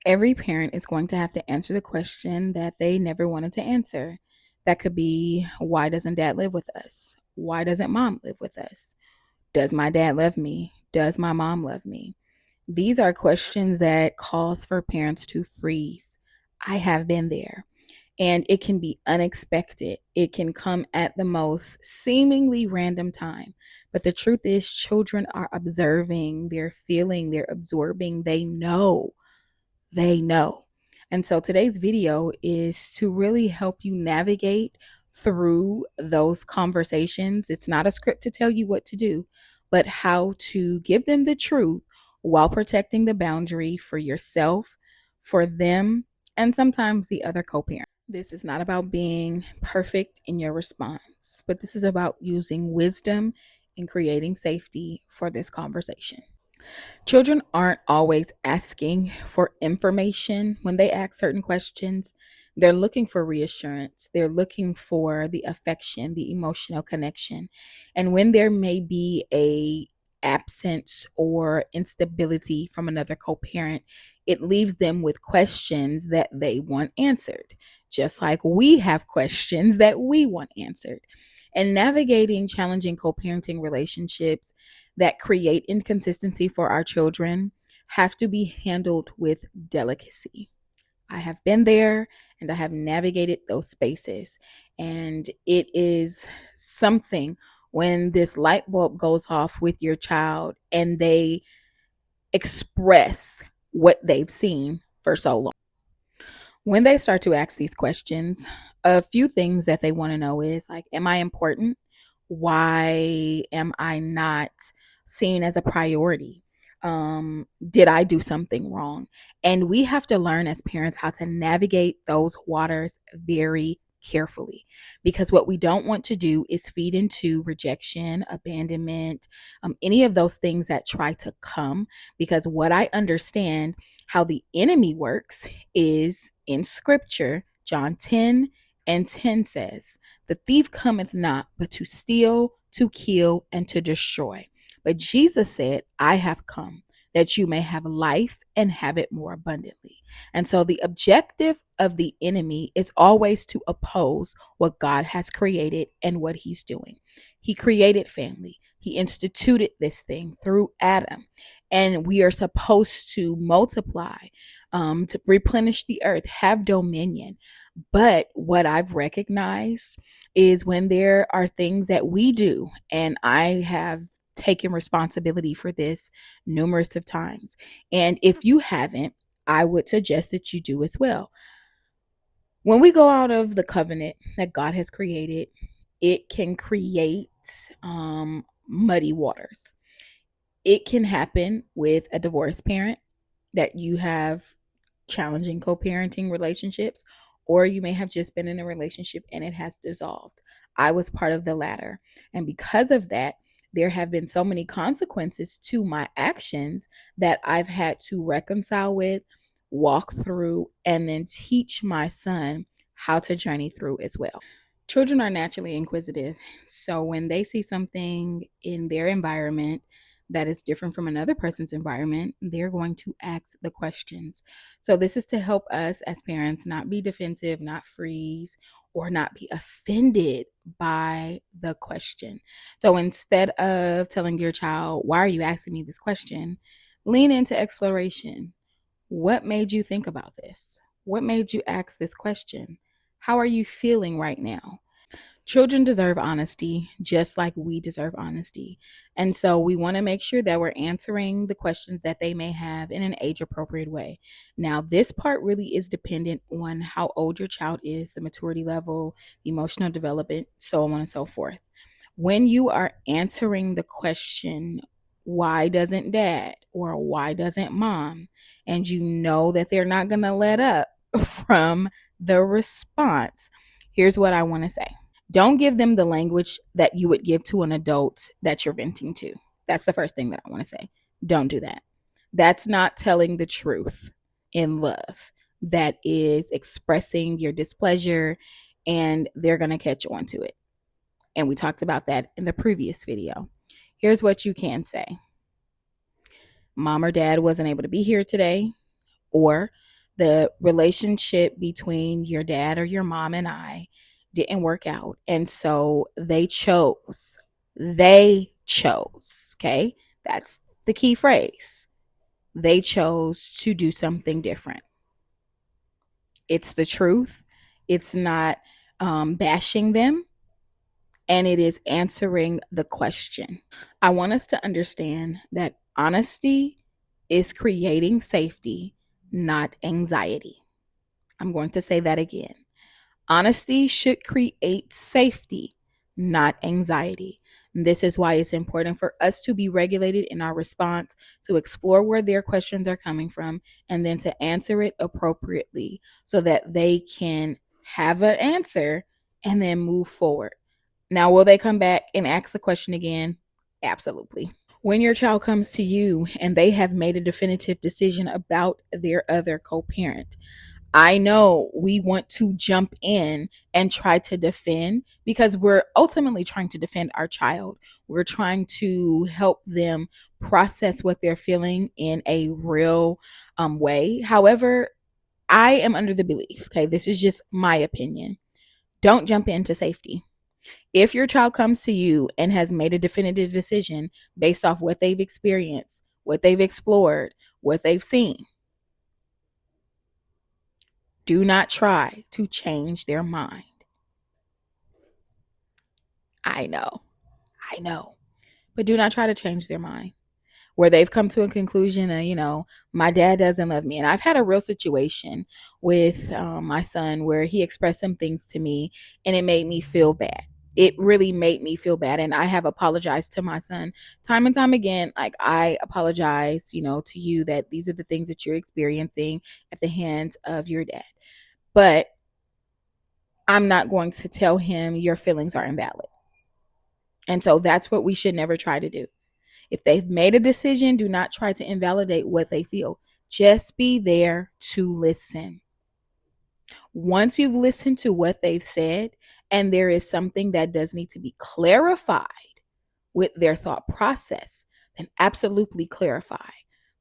Every parent is going to have to answer the question that they never wanted to answer. That could be, why doesn't dad live with us? Why doesn't mom live with us? Does my dad love me? Does my mom love me? These are questions that cause for parents to freeze. I have been there. And it can be unexpected. It can come at the most seemingly random time. But the truth is, children are observing, they're feeling, they're absorbing, they know. They know. And so today's video is to really help you navigate through those conversations. It's not a script to tell you what to do, but how to give them the truth while protecting the boundary for yourself, for them, and sometimes the other co parent. This is not about being perfect in your response, but this is about using wisdom and creating safety for this conversation. Children aren't always asking for information when they ask certain questions. They're looking for reassurance. They're looking for the affection, the emotional connection. And when there may be a absence or instability from another co-parent, it leaves them with questions that they want answered, just like we have questions that we want answered. And navigating challenging co-parenting relationships that create inconsistency for our children have to be handled with delicacy. I have been there and I have navigated those spaces. And it is something when this light bulb goes off with your child and they express what they've seen for so long. When they start to ask these questions, a few things that they want to know is like, am I important? Why am I not seen as a priority? Did I do something wrong? And we have to learn as parents how to navigate those waters very carefully, because what we don't want to do is feed into rejection, abandonment, any of those things that try to come. Because what I understand how the enemy works is in scripture. John 10:10 says, the thief cometh not but to steal, to kill, and to destroy. But Jesus said, I have come that you may have life and have it more abundantly. And so the objective of the enemy is always to oppose what God has created and what he's doing. He created family. He instituted this thing through Adam. And we are supposed to multiply, to replenish the earth, have dominion. But what I've recognized is when there are things that we do, and I have taken responsibility for this numerous of times. And if you haven't, I would suggest that you do as well. When we go out of the covenant that God has created, it can create muddy waters. It can happen with a divorced parent that you have challenging co-parenting relationships, or you may have just been in a relationship and it has dissolved. I was part of the latter. And because of that, there have been so many consequences to my actions that I've had to reconcile with, walk through, and then teach my son how to journey through as well. Children are naturally inquisitive. So when they see something in their environment that is different from another person's environment, they're going to ask the questions. So this is to help us as parents not be defensive, not freeze, or not be offended by the question. So instead of telling your child, why are you asking me this question? Lean into exploration. What made you think about this? What made you ask this question? How are you feeling right now? Children deserve honesty just like we deserve honesty. And so we want to make sure that we're answering the questions that they may have in an age appropriate way. Now, this part really is dependent on how old your child is, the maturity level, emotional development, so on and so forth. When you are answering the question, why doesn't dad or why doesn't mom, and you know that they're not going to let up from the response, here's what I want to say. Don't give them the language that you would give to an adult that you're venting to. That's the first thing that I want to say. Don't do that. That's not telling the truth in love. That is expressing your displeasure, and they're going to catch on to it. And we talked about that in the previous video. Here's what you can say. Mom or dad wasn't able to be here today, or The relationship between your dad or your mom and I didn't work out. And so they chose. They chose. Okay. That's the key phrase. They chose to do something different. It's the truth. It's not bashing them, and it is answering the question. I want us to understand that honesty is creating safety, not anxiety. I'm going to say that again. Honesty should create safety, not anxiety. This is why it's important for us to be regulated in our response, to explore where their questions are coming from, and then to answer it appropriately so that they can have an answer and then move forward. Now, will they come back and ask the question again? Absolutely. When your child comes to you and they have made a definitive decision about their other co parent, I know we want to jump in and try to defend because we're ultimately trying to defend our child. We're trying to help them process what they're feeling in a real way. However, I am under the belief, okay, this is just my opinion. Don't jump into safety. If your child comes to you and has made a definitive decision based off what they've experienced, what they've explored, what they've seen, do not try to change their mind. I know, I know, but do not try to change their mind. Where they've come to a conclusion of, my dad doesn't love me. And I've had a real situation with my son where he expressed some things to me and it made me feel bad. It really made me feel bad. And I have apologized to my son time and time again. Like, I apologize, to you that these are the things that you're experiencing at the hands of your dad. But I'm not going to tell him your feelings are invalid. And so that's what we should never try to do. If they've made a decision, do not try to invalidate what they feel. Just be there to listen. Once you've listened to what they've said and there is something that does need to be clarified with their thought process, then absolutely clarify.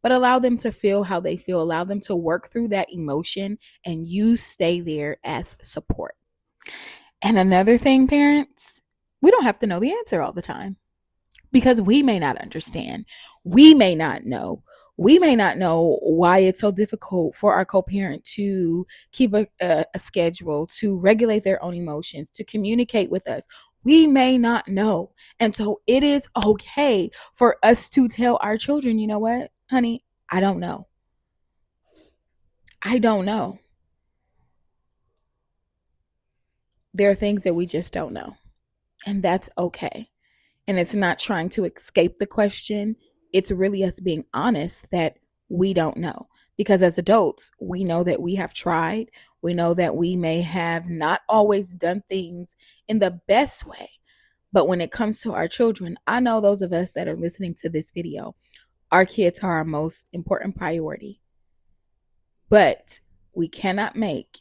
But allow them to feel how they feel. Allow them to work through that emotion and you stay there as support. And another thing, parents, we don't have to know the answer all the time because we may not understand. We may not know. We may not know why it's so difficult for our co-parent to keep a schedule, to regulate their own emotions, to communicate with us. We may not know. And so it is okay for us to tell our children, you know what, honey, I don't know. I don't know. There are things that we just don't know. And that's okay. And it's not trying to escape the question. It's really us being honest that we don't know. Because as adults, we know that we have tried. We know that we may have not always done things in the best way. But when it comes to our children, I know those of us that are listening to this video, our kids are our most important priority. But we cannot make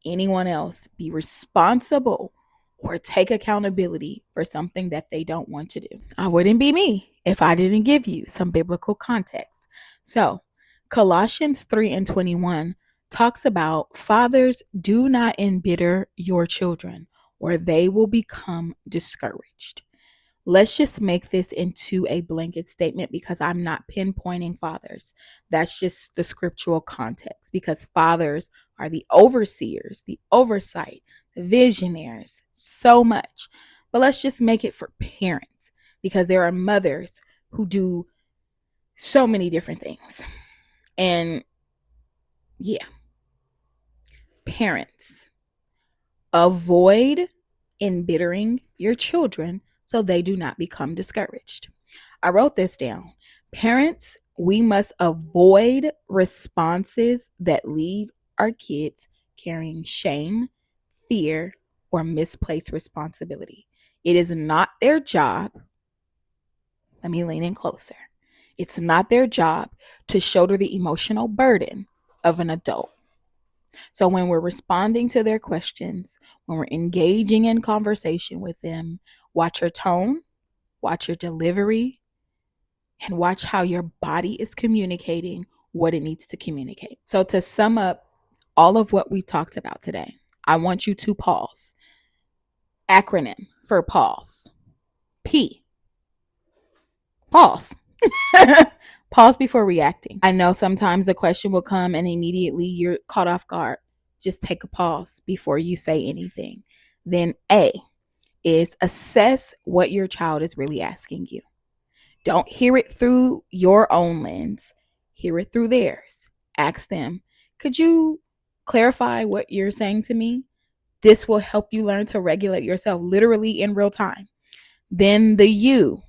anyone else be responsible or take accountability for something that they don't want to do. I wouldn't be me if I didn't give you some biblical context. So, Colossians 3:21 talks about fathers, do not embitter your children, or they will become discouraged. Let's just make this into a blanket statement because I'm not pinpointing fathers. That's just the scriptural context because fathers are the overseers, the oversight, the visionaries, so much. But let's just make it for parents because there are mothers who do so many different things. And yeah, parents, avoid embittering your children so they do not become discouraged. I wrote this down. Parents, we must avoid responses that leave our kids carrying shame, fear, or misplaced responsibility. It is not their job. Let me lean in closer. It's not their job to shoulder the emotional burden of an adult. So when we're responding to their questions, when we're engaging in conversation with them, watch your tone, watch your delivery, and watch how your body is communicating what it needs to communicate. So to sum up all of what we talked about today, I want you to pause. Acronym for pause. P. Pause. Pause before reacting. I know sometimes the question will come and immediately you're caught off guard. Just take a pause before you say anything. Then A is assess what your child is really asking you. Don't hear it through your own lens. Hear it through theirs. Ask them, could you clarify what you're saying to me? This will help you learn to regulate yourself literally in real time. Then the U,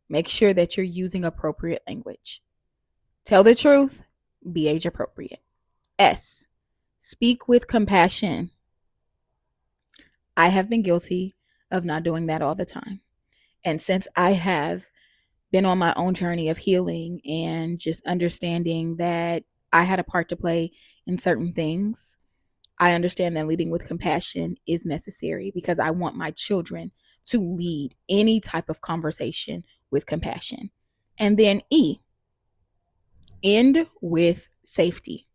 make sure that you're using appropriate language. Tell the truth, be age appropriate. S, speak with compassion. I have been guilty of not doing that all the time. And since I have been on my own journey of healing and just understanding that I had a part to play in certain things, I understand that leading with compassion is necessary because I want my children to lead any type of conversation with compassion. And then E, end with safety.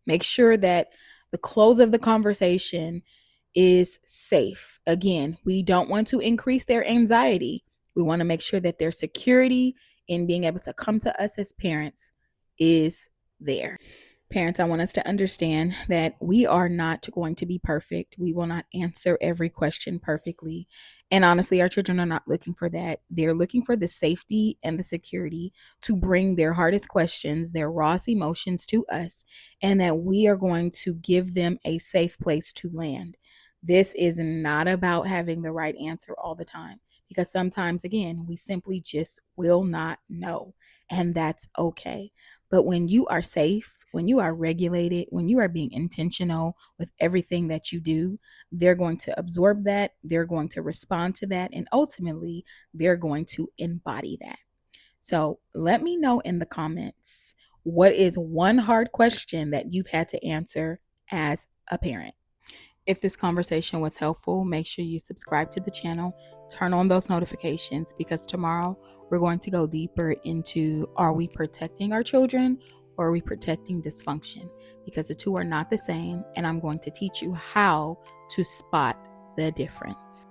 Make sure that the close of the conversation is safe. Again, we don't want to increase their anxiety. We want to make sure that their security in being able to come to us as parents is there. Parents, I want us to understand that we are not going to be perfect. We will not answer every question perfectly. And honestly, our children are not looking for that. They're looking for the safety and the security to bring their hardest questions, their rawest emotions to us, and that we are going to give them a safe place to land. This is not about having the right answer all the time because sometimes, again, we simply just will not know, and that's okay. But when you are safe, when you are regulated, when you are being intentional with everything that you do, they're going to absorb that, they're going to respond to that, and ultimately, they're going to embody that. So let me know in the comments, what is one hard question that you've had to answer as a parent? If this conversation was helpful, make sure you subscribe to the channel, turn on those notifications, because tomorrow we're going to go deeper into, are we protecting our children or are we protecting dysfunction? Because the two are not the same, and I'm going to teach you how to spot the difference.